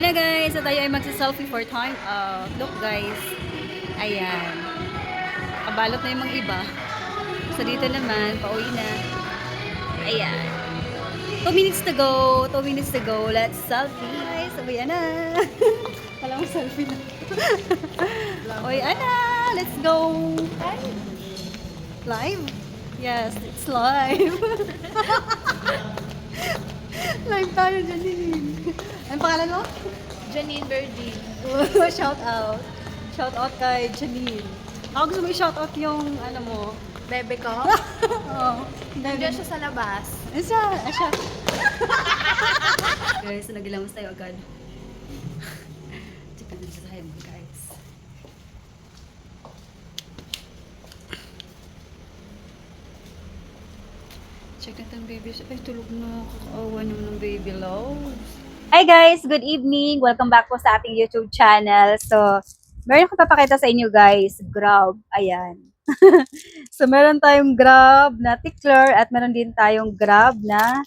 Na guys, so tayo ay magsa-selfie for time. Look guys. Ayan. Kabalot na yung mga iba. So dito naman, pauwi na. Ayan. 2 minutes to go. 2 minutes to go. Let's selfie. Guys, sabayan na. Kala mo selfie na. Uy, Ana! Let's go! Live? Yes, it's live. Live tayo, Janine. Anong pangalan mo? Janine Virgin. Shout out. Shout out kay Janine. Ako gusto mo i-shout out yung ano mo. Bebe ko. Oo. Nandiyan siya sa labas. Siya. Guys, so nagilamos tayo agad. Check natin sa sahib, guys. Check natin baby. Ay, tulog na. Kakaawa naman ng baby loves. Hi guys! Good evening! Welcome back po sa ating YouTube channel. So, meron akong papakita sa inyo guys. Grab. Ayan. So, meron tayong Grab na tickler at meron din tayong Grab na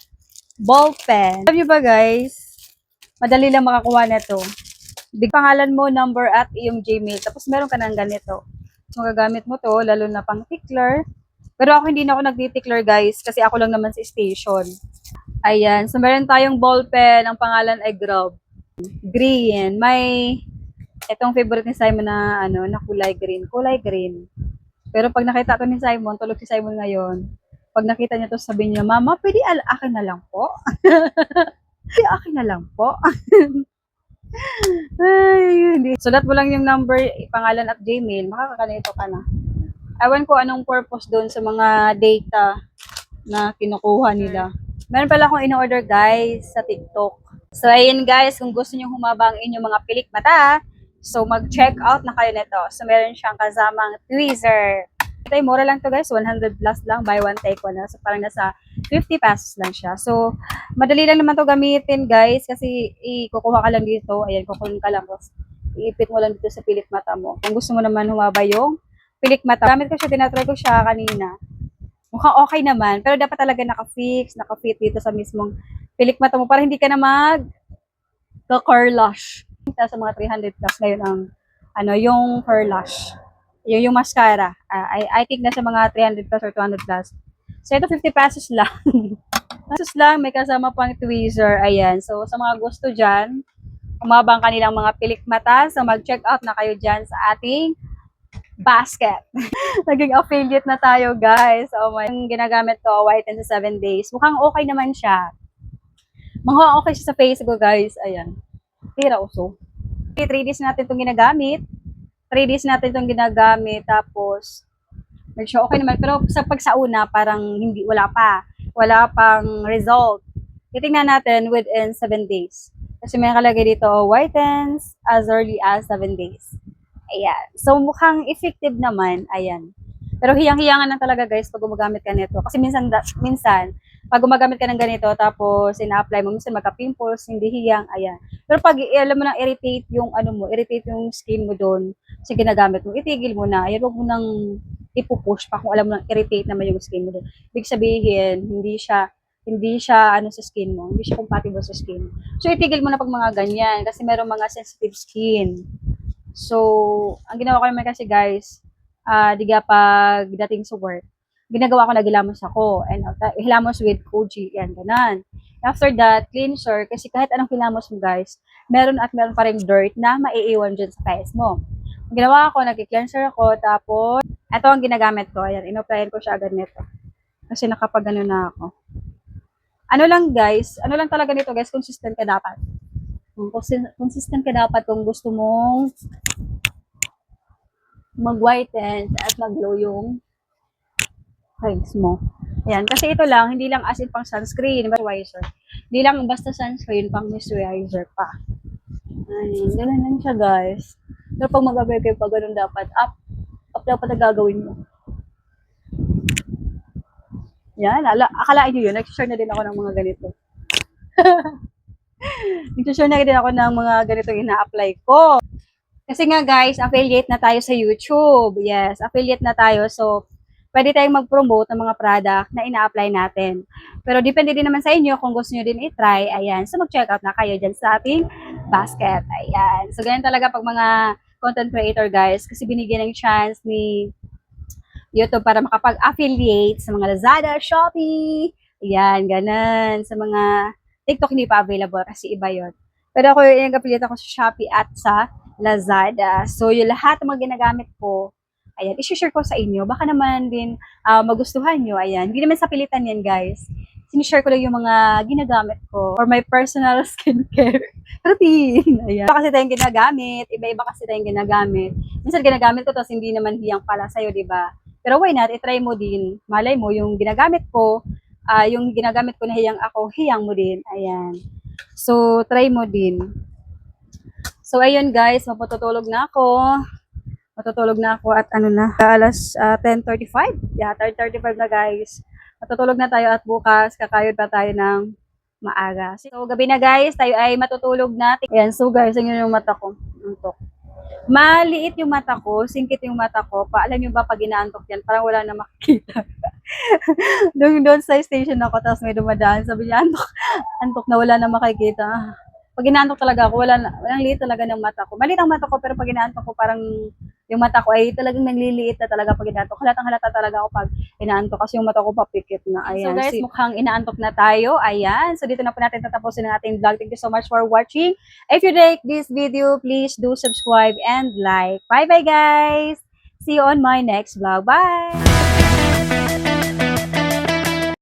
ball pen. Alam nyo ba guys? Madali lang makakuha nito. Pangalan mo, number at iyong Gmail. Tapos meron ka ng ganito. So, magagamit mo to, lalo na pang tickler. Pero ako hindi na ako nagtitickler guys kasi ako lang naman sa station. Ayan. So, meron tayong ball pen. Ang pangalan ay Grab. Green. May itong favorite ni Simon na ano, na kulay green. Kulay green. Pero pag nakita to ni Simon, tulog si Simon ngayon. Pag nakita niya to, sabihin niya, Mama, pwede akin na lang po. Pwede akin na lang po. Ay, hindi. Sulat mo lang yung number, pangalan at Gmail, makakakanito ka na. Ewan ko anong purpose doon sa mga data na kinukuha nila. Meron pala akong in-order guys sa TikTok. So ayun guys, kung gusto niyo humaba ang inyong mga pilik mata, so mag-check out na kayo nito. So meron siyang kasamang tweezer. Ito ay mura lang to guys, 100 plus lang, buy one take one. So parang nasa 50 pesos lang siya. So madali lang naman to gamitin guys kasi ikukuha ka lang dito. Ayan, kukunin ka lang. Tapos iipit mo lang dito sa pilik mata mo. Kung gusto mo naman humaba yung pilik mata. Gamit ko siya, tinatry ko siya kanina. Mukhang okay naman, pero dapat talaga naka-fit dito sa mismong pilik mata mo para hindi ka na curlash. Sa mga 300 plus ngayon ang yung curlash. Yung mascara. I think nasa mga 300 plus or 200 plus. So ito 50 pesos lang. Pesos lang, may kasama pang tweezer. Ayan. So sa mga gusto diyan, umabang kanilang mga pilik mata, so mag-check out na kayo diyan sa ating basket. Naging affiliate na tayo, guys. Oh my. Yung ginagamit ko, white and sa 7 days. Mukhang okay naman siya. Mukhang okay siya sa face ko, guys. Ayan. Tira uso. Okay, 3 days natin itong ginagamit. 3 days natin itong ginagamit. Tapos, make sure okay naman. Pero sa pagsauna, parang hindi, wala pa. Wala pang result. Titingnan natin within 7 days. Kasi may nakalagay dito, whitens as early as 7 days. Ayan. So, mukhang effective naman. Ayan. Pero hiyang-hiyangan na talaga guys pag gumagamit ka nito. Kasi minsan, pag gumagamit ka ng ganito, tapos ina-apply mo, minsan magka-pimples, hindi hiyang, ayan. Pero pag alam mo nang irritate yung irritate yung skin mo doon, kasi ginagamit mo, itigil mo na. Ayan, huwag mo nang ipupush pa kung alam mo nang irritate naman yung skin mo doon. Ibig sabihin, hindi siya sa skin mo, hindi siya compatible sa skin mo. So, itigil mo na pag mga ganyan, kasi meron mga sensitive skin. So, ang ginawa ko naman kasi guys, pagdating sa work, ginagawa ko nagilamos ako. And hilamos with Koji, yan, ganan. After that, cleanser, kasi kahit anong hilamos mo guys, meron pa rin dirt na maiiwan dyan sa face mo. Ang ginawa ko, nag-cleanser ako, tapos, ito ang ginagamit ko. Ayan, inoplayan ko siya agad nito. Kasi nakapagano na ako. Ano lang talaga nito guys, consistent ka dapat. Consistent ka dapat kung gusto mong mag-whiten at mag-glow yung face mo. Ayan, kasi ito lang, hindi lang as in pang sunscreen, moisturizer. Hindi lang basta sunscreen, pang moisturizer pa. Ayan, ganun lang siya guys. Pero pag mag-apply kayo pa ganun dapat, up dapat na gagawin mo. Yan, akalain nyo yun, nag-share na din ako ng mga ganito. Nag-share na din ako ng mga ganitong ina-apply ko. Kasi nga guys, affiliate na tayo sa YouTube. Yes, affiliate na tayo. So, pwede tayong mag-promote ng mga product na ina-apply natin. Pero depende din naman sa inyo kung gusto nyo din i-try. Ayan. So, mag-check out na kayo dyan sa ating basket. Ayan. So, ganyan talaga pag mga content creator, guys. Kasi binigyan ng chance ni YouTube para makapag-affiliate sa mga Lazada, Shopee. Ayan, ganun. Sa mga TikTok hindi pa available kasi iba yon. Pero ako yung nag-affiliate ako sa Shopee at sa Lazada. So, yung lahat ng mga ginagamit ko, ayan, i-share ko sa inyo. Baka naman din magustuhan nyo. Ayan, hindi naman sa pilitan yan, guys. Sinishare ko lang yung mga ginagamit ko or my personal skincare routine. Ayan. Iba kasi tayong ginagamit. Iba-iba kasi tayong ginagamit. Minsan ginagamit ko tapos hindi naman hiyang pala sa'yo, di ba? Pero why not? I-try mo din. Malay mo, yung ginagamit ko, yung ginagamit ko na hiyang ako, hiyang mo din. Ayan. So, try mo din. So, ayun guys, mapatutulog na ako. Matutulog na ako at ano na, alas 10:35. Yeah, 10:35 na guys. Matutulog na tayo at bukas, kakayod pa tayo ng maaga. So, gabi na guys, tayo ay matutulog na. Ayan, so guys, ang yung mata ko. Antok. Maliit yung mata ko, singkit yung mata ko. Alam nyo ba pag inaantok yan, parang wala na makikita. doon sa station ako, tapos may dumadaan. Sabi niya, antok na wala na makikita. Pag inaantok talaga ako, walang liit talaga ng mata ko. Maliit ang mata ko, pero pag inaantok ko, parang yung mata ko ay talagang nagliliit na talaga pag inaantok. Halatang halata talaga ako pag inaantok kasi yung mata ko papikit na. Ayan. So guys, mukhang inaantok na tayo. Ayan. So dito na po natin tatapusin ang ating vlog. Thank you so much for watching. If you like this video, please do subscribe and like. Bye-bye guys! See you on my next vlog. Bye!